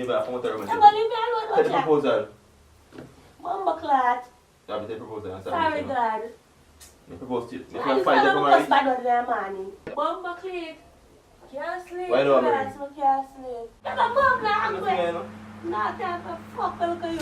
leave it from what I'm I'm gonna leave me alone, Tell the watch proposal. Mama clot. I'll be the proposal. I'm Sorry, God. I propose to you. If I you fight, you come married. bad on the morning. Mama clean. Can't sleep. Why don't I I can't sleep. You're a mom now, I'm Nothing, you know. not time for fuck, look at you.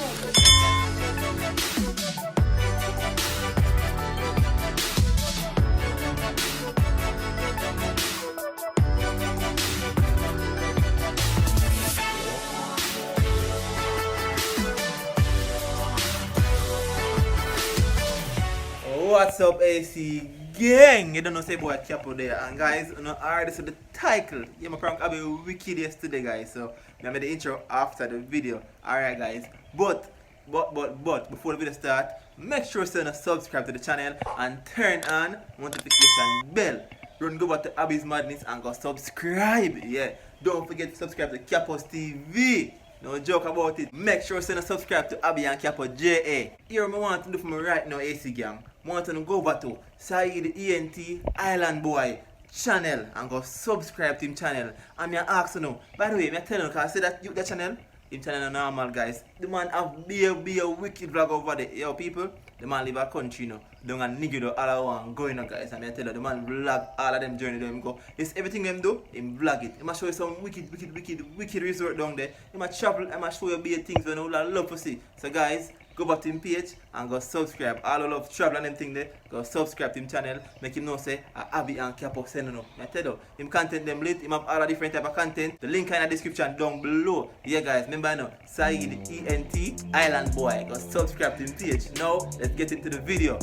What's up, AC gang? You don't know say boy Capo there, and guys, you know already saw the title. Yeah, my prank I'll be wicked yesterday, guys. So I made the intro after the video. Alright, guys. But before the video start, make sure to subscribe to the channel and turn on notification bell. Run go back to Abby's Madness and go subscribe. Yeah. Don't forget to subscribe to Capos TV. No joke about it. Make sure to subscribe to Abby and Capo JA. Here I want to do for me right now, AC gang. I want to go back to Saeed ENT Island Boy channel and go subscribe to him channel. And I ask you now, by the way, I tell you, because I say that you the channel, him channel is normal, guys. The man have be a wicked vlog over there. Yo people, the man live a country, you know. Don't a nigga do all I want going on, guys. And I tell you, the man vlog all of them journey them go. It's everything them do, him vlog it. He must show you some wicked resort down there. He must travel, he must show you be things you know love to see. So guys, go back to him page and go subscribe. All of love travel and them thing there. Go subscribe to him channel. Make him know say Abby and Capo send no. I tell you, him content them lit. Him have all the different type of content. The link in the description down below. Yeah guys, remember now, Saeed ENT Island Boy. Go subscribe to him page. Now let's get into the video.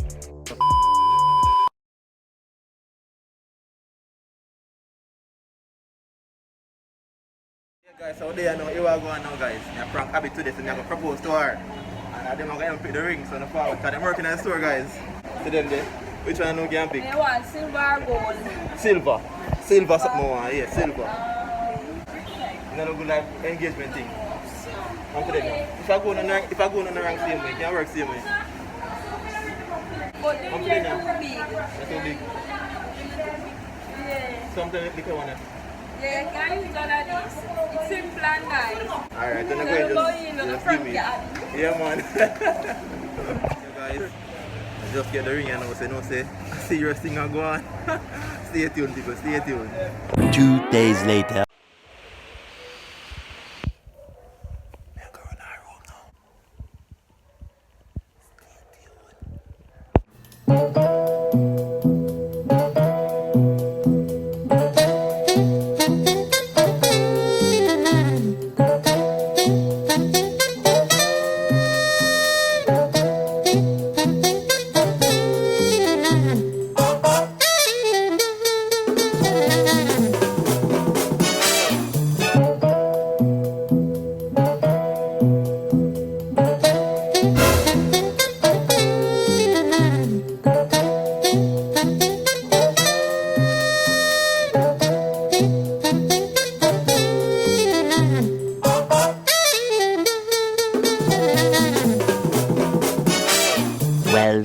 Yeah guys, so there now, here we are going now guys. I prank Abby today, so I'm gonna propose to her. And them are going to pick the rings on the forward. Because they're working in the store guys. See them there. Which one you can pick? I want silver or gold. Silver. Silver something more, yeah, silver. You know good like engagement thing. I'm telling you. If I go on the rank same way, it can work same way. But them here too big. That's too big. Yeah. Something like the one. Yeah, can you use all of this? It's simple and nice. Alright, then I'm So going go to in on the just front give me. yard. Yeah man. So guys, I just get the ring and now say no say a serious thing I go on. Stay tuned people, stay tuned. 2 days later.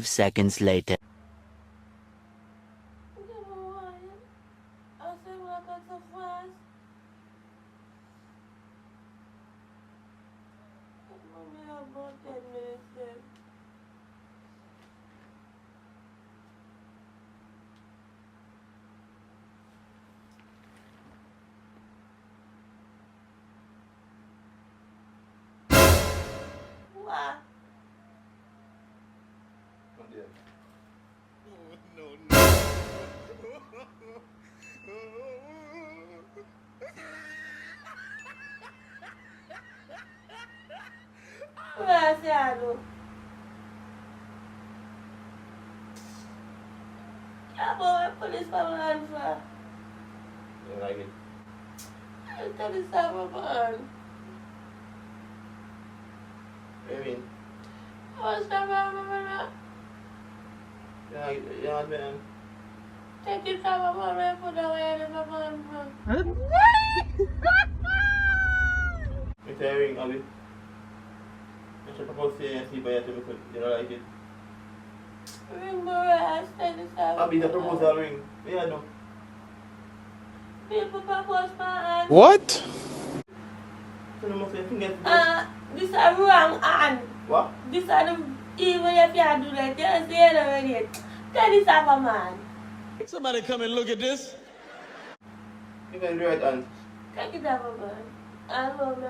Seconds later. What? Where's Yado? Yeah, boy, police come on for. You like it? I'll tell you something, man. What do you mean? What's the man? Yeah, man. Take it from my man, put away the man. Me tell you ring, Abby. I should propose to you and see if you don't like it. Ring boy, I stand this out. Abby, the proposal ring. Yeah, no. People propose my hand. What? So no more finger. This is wrong hand. What? This is the evil if you do that. Just say it already. Tell this of a man. Somebody come and look at this. You can do right hand. Take it off a man. I love me.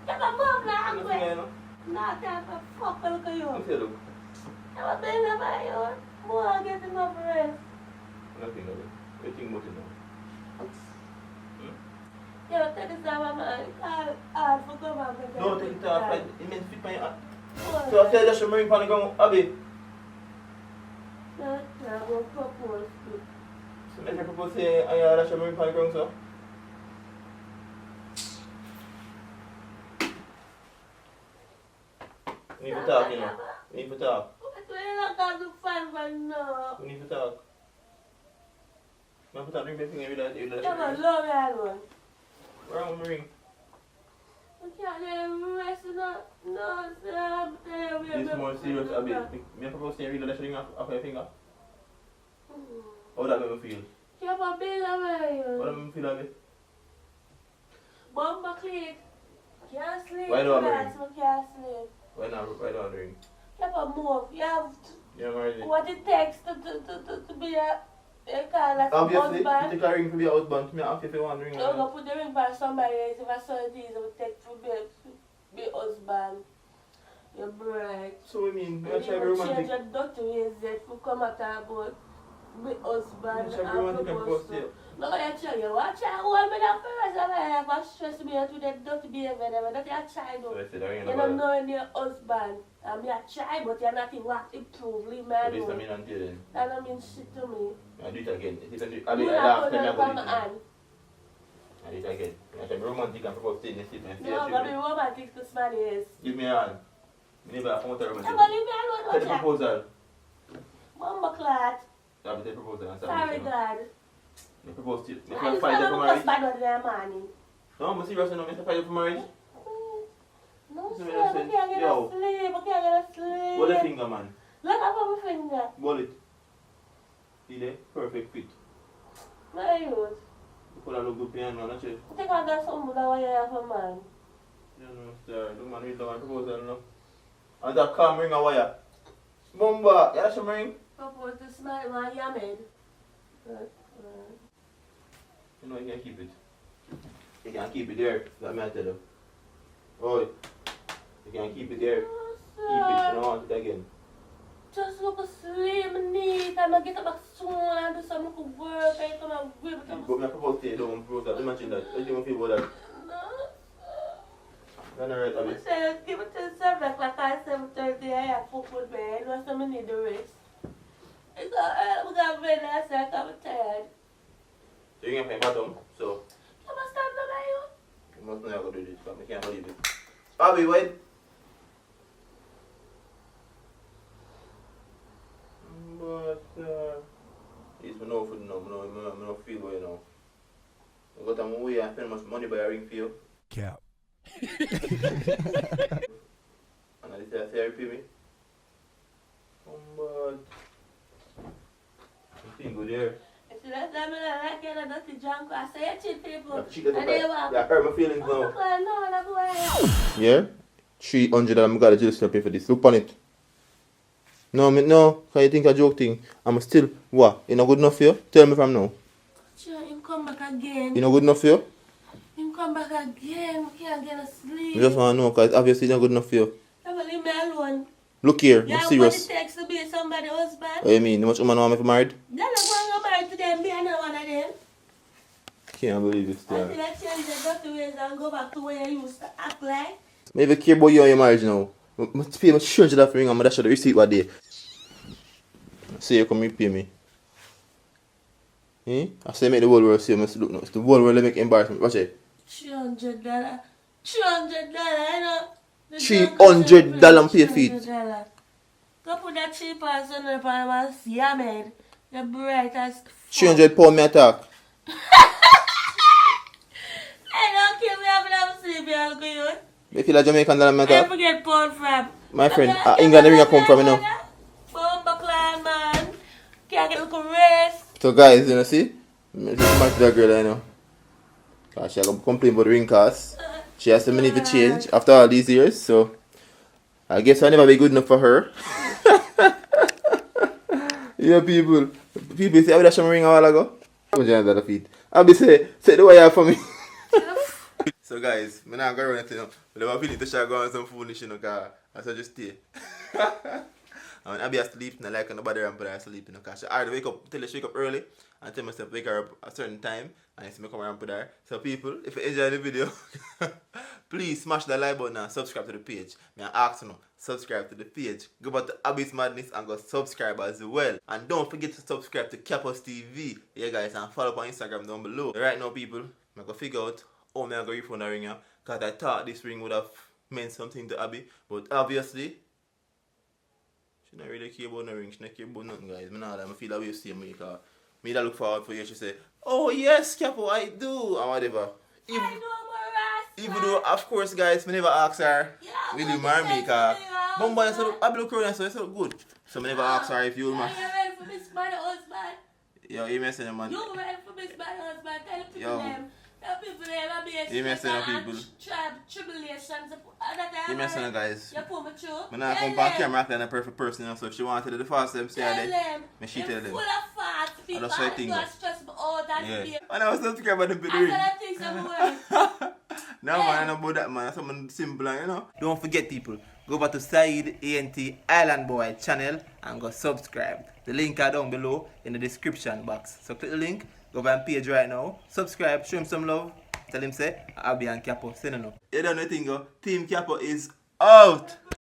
Take a mom now. No finger, no? Not that for fuck. Look at you. No finger, look. I'm a baby by you. More get enough rest. No finger, look. You think about it now. Yo, take this off a man. Hard for come up. No, take it off. It means fit on your hand. So I tell you that you're marine pan the ground, Abby. No, go propose. So make you propose say, I that you're marine pan the ground, so. We need to talk, you know. We need to talk. We're not going to find one now. We need to talk. I'm going to drink my finger with that. Come on, love me alone. Where am I ring? I can't get rest no, sir. This is more serious, Abby. Me propose to you read that ring off your finger. How that make me feel? You have a bill of How that mine. make me feel, Abby? Bomba click. Can't sleep. Why do I class, I can't sleep. Why don't I ring? You have a move. You have You're married. what it takes to be a kind of Obviously, you husband. take a ring to be a husband. Me ask you if you want ring. I'm going to put the ring by somebody else. If I saw it is, I would take to be husband. You're bright. So we mean, You we try to be change romantic. your doctor ways that you come at about be husband We try to be romantic and propose propose to you. no, I tell you, watch out, hold me down first. I have a stress me out with that dirty behavior. That you're a child. So I said, I ring You about don't it. know your husband. I'm your child, but you're not even improve. Leave me But this I alone. mean until then. That don't mean shit to me. I do it again. It is You I not laugh put and I it go on my do it. hand. I do it again. I try to be romantic and propose to you in the sleep and say, No, I'm going to be romantic to somebody else. give me a hand. Me never have to I'm romantic. going to leave me alone. Take the Watch out. proposal. Mama clot. I'll be the proposal and Sorry, start God. me propose to you. Me I can just fight you for want to marriage. bad with their money. No, I'm serious now. Me can fight you for marriage. No, So sir, what I you can't say? get Yo. a sleep. I can't get a sleep. Hold the finger, man. Look up on my finger. Hold it. See there? Perfect fit. My youth. You put a look good piano, not you? I think I got something that way I have a man. You know, sir. The man read down proposal, no? And that calm ring a wire. Bomba! Yeah, that's your ring. Propose to smile my yammed. You know, you can keep it. You can keep it there. Let me tell you. Oh, you can keep it there. No, Keep it. You sir. don't want it again. Just look slim, neat. I'm going to get up soon and do some little work. I come and whip it. But I propose to you, don't propose that. Imagine that. How do you feel about that? No, That's not right, sir. Abby. I said, give it to 7 o'clock at 7:30. I have food with me. I know some need the rest. It's all right. We got ready. I said, I'm tired. So you can play bottom, so You must stand up by you. you must know how to do this, but I can't believe it. Abby, wait. But, it's me know food now, I don't feel well now. I got a way and spend much money by a ring for you. Cap. And I say, I repay me. But, I'm feeling good here. If you don't tell me that I like it, I don't junk. I say, cheap people. Yeah, cheat, that's And okay. they walk. Yeah, hurt my feelings I'm now. not going, no, I'm not going. Yeah? 300 and I got a jealousy to pay for this. Look on it. No, no, can you think a joke thing? I'm still, what? You not good enough for you? Tell me from now. Sure, him come back again. You not good enough for you? Him come back again. We can't get a sleep. I just want to know, because obviously it's not good enough for you. I'm going to leave me alone. Look here, Yeah, I'm what serious. it takes to be somebody's husband. What you mean? How much woman want me for married? Then I'm going to marry to them, be another one of them. Can't believe this, Until yeah. I change the dirty ways and go back to where you used to act like. Maybe care about you and your marriage now. I pay much charge that ring and my dash the receipt what day. So you come repay me. Eh? I say make the whole world see me look now. It's the whole world that make embarrassment. Watch it. $300. $300, I know. The $300 and pay feet. $300. Go put that cheap ass on the pan and see I made. You're bright as fuck. 300 pound me attack. I don't care, we have enough sleep here, look at you. You feel like Jamaican that me I attack? forget Paul from. My friend, England the ring I come from, you know. Bomba clan, man. Can't get a little rest. So guys, you know, see? I just match that girl, you know. Cause she gonna complain about the ring cost. She has some money to change after all these years, so I guess I'll never be good enough for her. Yeah, people say, I would have some ring a while ago. I'll be say the way you have for me. So guys, I'm not going to run it, you know. But if I feel it to start going on some foolish, you know, because I should just stay. And I'll be asleep, and I like nobody around, but I sleep, you know, because I already wake up, tell her she wake up early, and tell myself wake her up a certain time, and I see me come around with her. So people, if you enjoy the video, please smash the like button and subscribe to the page. May I ask you, subscribe to the page. Go back to Abyss Madness and go subscribe as well. And don't forget to subscribe to Capos TV, yeah guys, and follow up on Instagram down below. Right now people, I'm going to figure out how I'm going to refund the ring here, because I thought this ring would have meant something to Abby, but obviously, she don't really care about the ring, she don't care about nothing, guys. I feel that way see me, because me that look forward for you, she say, oh yes, Capo, I do, or whatever. Even though, of course, guys, I never ask her, will you marry me, because Bumba, I look around, so it's so good. So I never ask her if you will marry. Are you ready for Miss My Husband? Yo, you messing man. You ready for Miss My Husband? Tell the people Yo. them. Tell people them, I'm being You messing up people. Tribulations. You messing up guys. You put me through. I'm not come back camera acting a perfect person, you know, so if she wanted to do the fast them, say Tell that. them. Me she tell them. Full of fat people. That's what I think. You stress me out and Yeah. be. And I was subscribed to the I video. said I think somewhere. No man, I don't know about that man, that's something simple, you know. Don't forget people, go back to Said ANT Island Boy channel and go subscribe. The link are down below in the description box. So click the link, go by my page right now, subscribe, show him some love, tell him say, Abby and Capo, send him up. You don't know the thing, Team Capo is out!